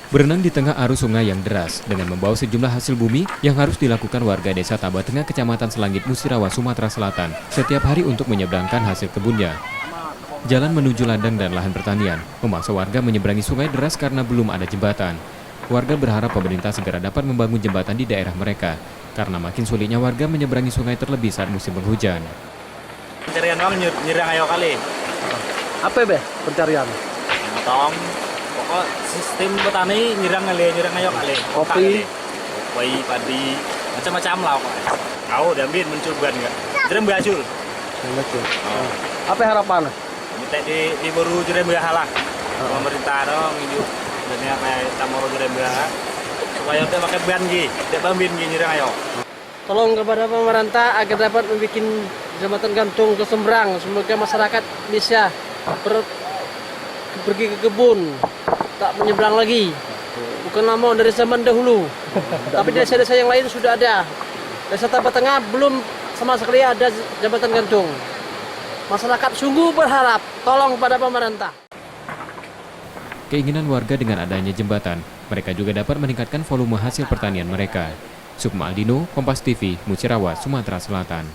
Berenang di tengah arus sungai yang deras dengan membawa sejumlah hasil bumi yang harus dilakukan warga desa Tambah Tengah, Kecamatan Selangit, Musirawa, Sumatera Selatan setiap hari untuk menyeberangkan hasil kebunnya. Jalan menuju ladang dan lahan pertanian memaksa warga menyeberangi sungai deras karena belum ada jembatan. Warga berharap pemerintah segera dapat membangun jembatan di daerah mereka karena makin sulitnya warga menyeberangi sungai terlebih saat musim penghujan. Pencarian bang nyerang ayo kali. Apa be pencarian? Tong pokok sistem petani nyerang ayo kali. Kopi, padi, macam-macam lah kok. Kau diambil mencoba enggak? Jerem hasil. Apa harapan? Minta di baru jerem halah. Pemerintah dong ini dan apa tamoro jerem supaya kita pakai ban gi, tidak bambin gi nyerang ayo. Tolong kepada pemerintah agar dapat membuat jembatan gantung ke seberang. Semoga masyarakat bisa pergi ke kebun, tak menyeberang lagi. Bukan lama dari zaman dahulu, tapi desa-desa yang lain sudah ada. Desa Tambah Tengah belum sama sekali ada jembatan gantung. Masyarakat sungguh berharap, tolong pada pemerintah. Keinginan warga dengan adanya jembatan, mereka juga dapat meningkatkan volume hasil pertanian mereka. Sukma Aldino, Kompas TV, Musirawa, Sumatera Selatan.